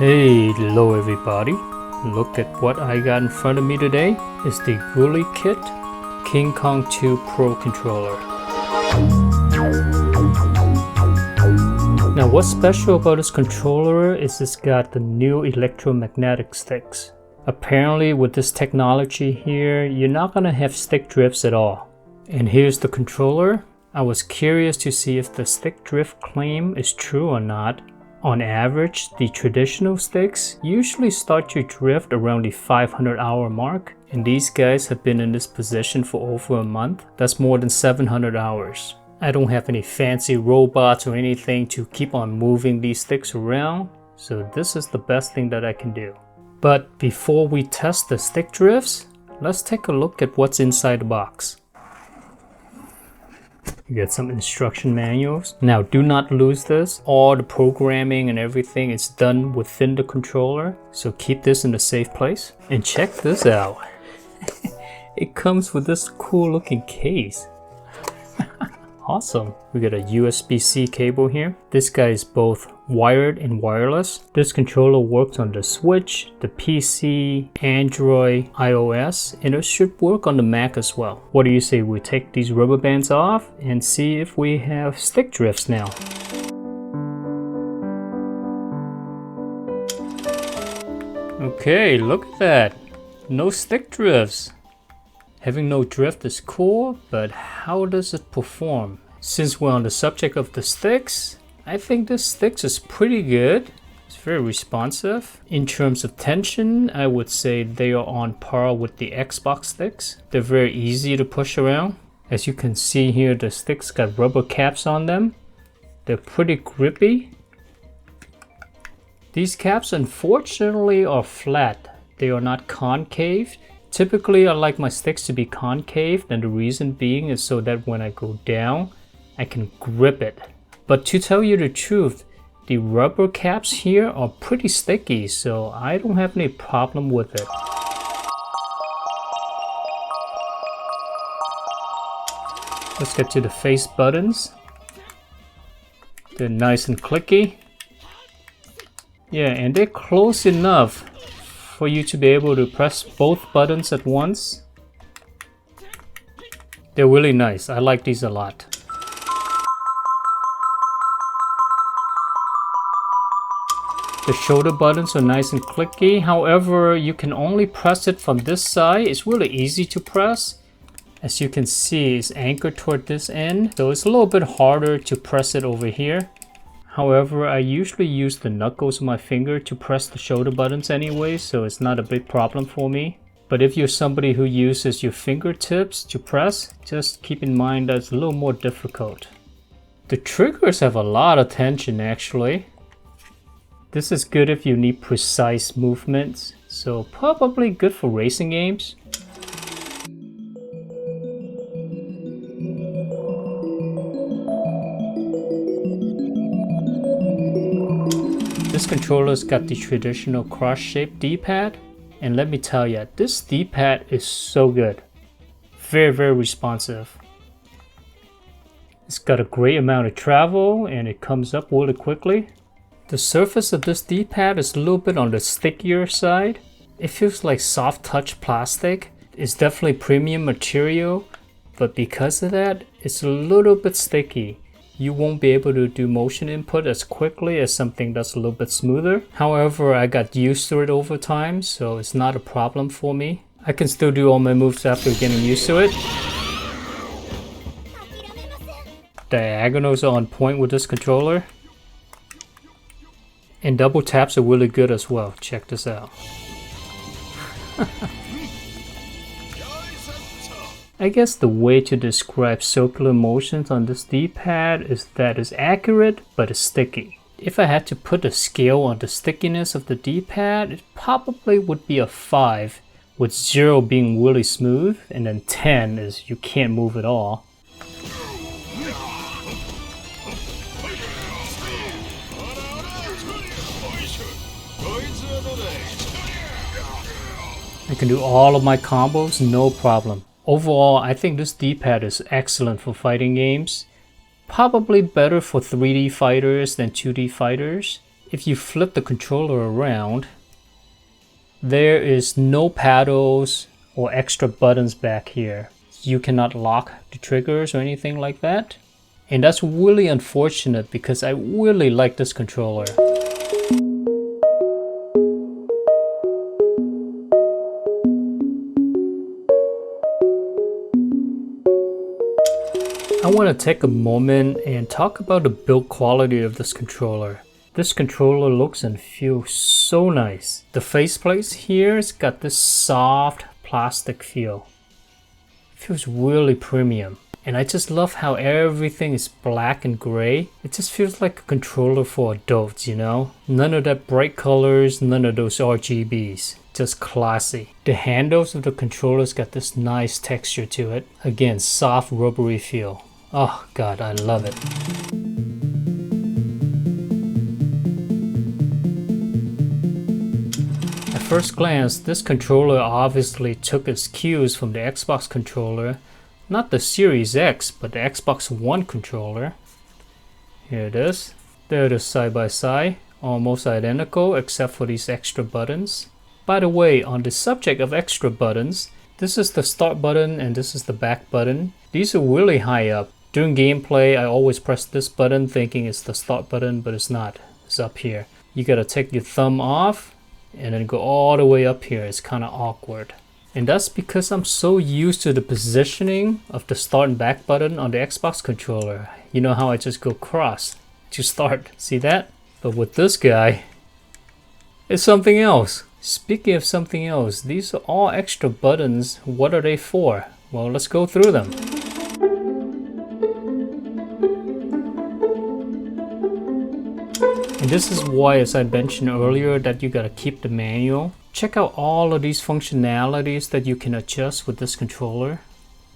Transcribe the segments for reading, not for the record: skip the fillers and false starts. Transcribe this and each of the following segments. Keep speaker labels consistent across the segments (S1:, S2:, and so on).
S1: Hello everybody, look at what I got in front of me today. It's the Gulikit Kingkong 2 Pro controller. Now what's special about this controller is it's got the new electromagnetic sticks. Apparently with this technology here, you're not gonna have stick drifts at all. And here's the controller. I was curious to see if the stick drift claim is true or not. On average, the traditional sticks usually start to drift around the 500-hour mark, and these guys have been in this position for over a month. That's more than 700 hours. I don't have any fancy robots or anything to keep on moving these sticks around, so this is the best thing that I can do. But before we test the stick drifts, let's take a look at what's inside the box. You get some instruction manuals. Now do not lose this. All the programming and everything is done within the controller, so keep this in a safe place. And check this out. It comes with this cool looking case. Awesome. We got a USB-C cable here. This guy is both wired and wireless. This controller works on the Switch, the PC, Android, iOS, and it should work on the Mac as well. What do you say we take these rubber bands off and see if we have stick drifts now? Okay, look at that. No stick drifts. Having no drift is cool, but how does it perform? Since we're on the subject of the sticks, I think this sticks is pretty good. It's very responsive. In terms of tension, I would say they are on par with the Xbox sticks. They're very easy to push around. As you can see here, the sticks got rubber caps on them. They're pretty grippy. These caps unfortunately are flat. They are not concave. Typically, I like my sticks to be concave, and the reason being is so that when I go down, I can grip it. But to tell you the truth, the rubber caps here are pretty sticky, so I don't have any problem with it. Let's get to the face buttons. They're nice and clicky. Yeah, and they're close enough for you to be able to press both buttons at once. They're really nice. I like these a lot. The shoulder buttons are nice and clicky. However, you can only press it from this side. It's really easy to press. As you can see, it's anchored toward this end, so it's a little bit harder to press it over here. However, I usually use the knuckles of my finger to press the shoulder buttons anyway, so it's not a big problem for me. But if you're somebody who uses your fingertips to press, just keep in mind that it's a little more difficult. The triggers have a lot of tension actually. This is good if you need precise movements, so probably good for racing games. This controller's got the traditional cross-shaped D-pad, and let me tell you, this D-pad is so good. Very, very responsive. It's got a great amount of travel, and it comes up really quickly. The surface of this D-pad is a little bit on the stickier side. It feels like soft touch plastic. It's definitely premium material, but because of that, it's a little bit sticky. You won't be able to do motion input as quickly as something that's a little bit smoother. However, I got used to it over time, so it's not a problem for me. I can still do all my moves after getting used to it. Diagonals are on point with this controller. And double taps are really good as well. Check this out. I guess the way to describe circular motions on this D-pad is that it's accurate, but it's sticky. If I had to put a scale on the stickiness of the D-pad, it probably would be a 5, with 0 being really smooth, and then 10 is you can't move at all. I can do all of my combos, no problem. Overall, I think this D-pad is excellent for fighting games. Probably better for 3D fighters than 2D fighters. if you flip the controller around, there is no paddles or extra buttons back here. You cannot lock the triggers or anything like that. And that's really unfortunate because I really like this controller. I want to take a moment and talk about the build quality of this controller. This controller looks and feels so nice. The faceplate here has got this soft plastic feel. It feels really premium. And I just love how everything is black and gray. It just feels like a controller for adults, you know? None of that bright colors, none of those RGBs. Just classy. The handles of the controllers got this nice texture to it. Again, soft rubbery feel. Oh god, I love it. At first glance, this controller obviously took its cues from the Xbox controller. Not the Series X, but the Xbox One controller. Here it is. There it is side by side. Almost identical except for these extra buttons. By the way, on the subject of extra buttons, this is the start button and this is the back button. These are really high up. During gameplay, I always press this button thinking it's the start button, but it's not. It's up here. You gotta take your thumb off and then go all the way up here. It's kind of awkward. And that's because I'm so used to the positioning of the start and back button on the Xbox controller. You know how I just go cross to start. See that? But with this guy, it's something else. Speaking of something else, these are all extra buttons. What are they for? Well, let's go through them. And this is why, as I mentioned earlier, that you gotta keep the manual. Check out all of these functionalities that you can adjust with this controller.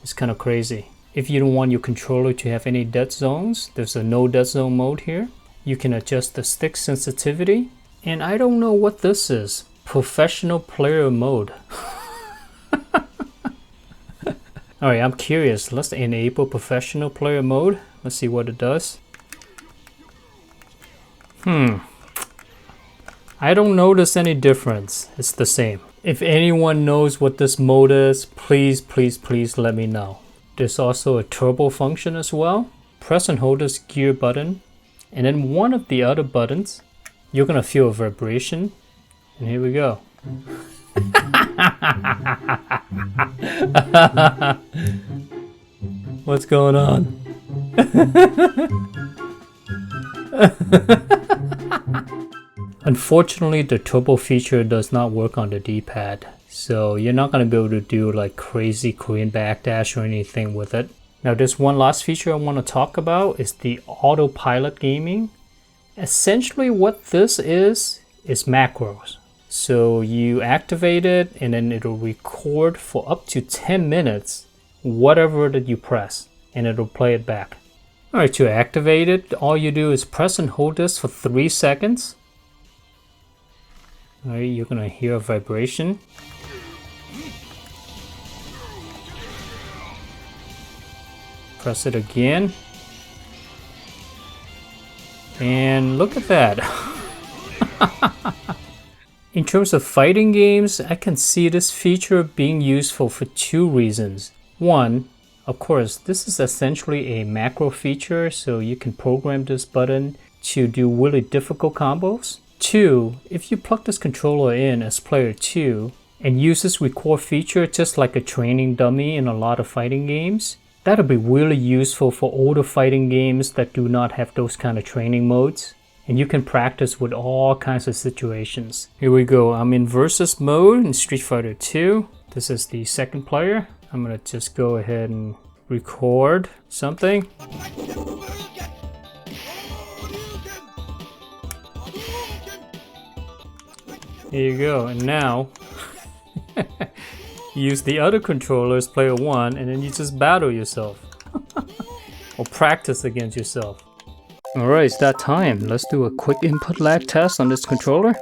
S1: It's kind of crazy. If you don't want your controller to have any dead zones, there's a no dead zone mode here. You can adjust the stick sensitivity. And I don't know what this is. Professional player mode. Alright, I'm curious. Let's enable professional player mode. Let's see what it does. I don't notice any difference. It's the same. If anyone knows what this mode is, please let me know. There's also a turbo function as well. Press and hold this gear button, and then one of the other buttons, you're gonna feel a vibration. And here we go. What's going on? Unfortunately, the turbo feature does not work on the D-pad, so you're not going to be able to do like crazy Korean backdash or anything with it. Now, there's one last feature I want to talk about is the autopilot gaming. Essentially, what this is macros. So you activate it and then it'll record for up to 10 minutes whatever that you press, and it'll play it back. Alright, to activate it, all you do is press and hold this for 3 seconds. Alright, you're gonna hear a vibration. Press it again. And look at that. In terms of fighting games, I can see this feature being useful for 2 reasons. One, of course, this is essentially a macro feature, so you can program this button to do really difficult combos. 2, if you plug this controller in as player 2 and use this record feature just like a training dummy in a lot of fighting games, that'll be really useful for older fighting games that do not have those kind of training modes. And you can practice with all kinds of situations. Here we go. I'm in versus mode in Street Fighter 2. This is the second player. I'm gonna just go ahead and record something. Here you go. And now use the other controller as player 1 and then you just battle yourself. Or practice against yourself. Alright, it's that time. Let's do a quick input lag test on this controller.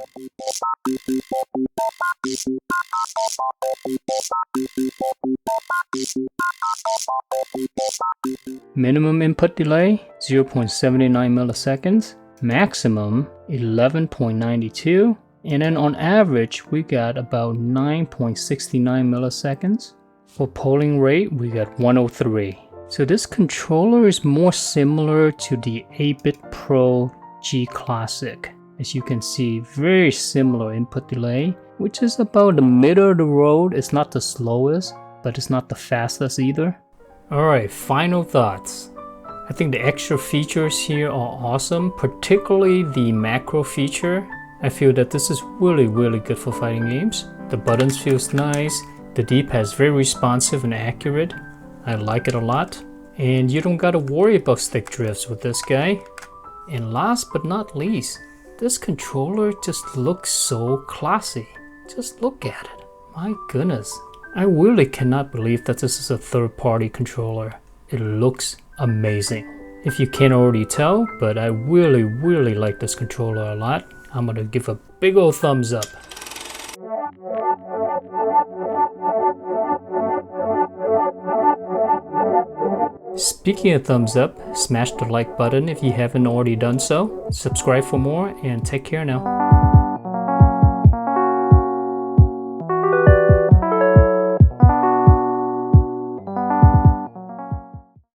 S1: Minimum input delay, 0.79 milliseconds. maximum 11.92, and then on average we got about 9.69 milliseconds. For polling rate we got 103. So this controller is more similar to the 8-bit Pro G Classic. As you can see, very similar input delay, which is about the middle of the road. It's not the slowest, but it's not the fastest either. Alright, final thoughts. I think the extra features here are awesome, particularly the macro feature. I feel that this is really good for fighting games. The buttons feels nice, the D-pad is very responsive and accurate. I like it a lot. And you don't gotta worry about stick drifts with this guy. And last but not least, this controller just looks so classy. Just look at it. My goodness. I really cannot believe that this is a third-party controller. It looks amazing. If you can't already tell, but I really like this controller a lot. I'm gonna give a big old thumbs up. Speaking of thumbs up, smash the like button if you haven't already done so. Subscribe for more and take care now.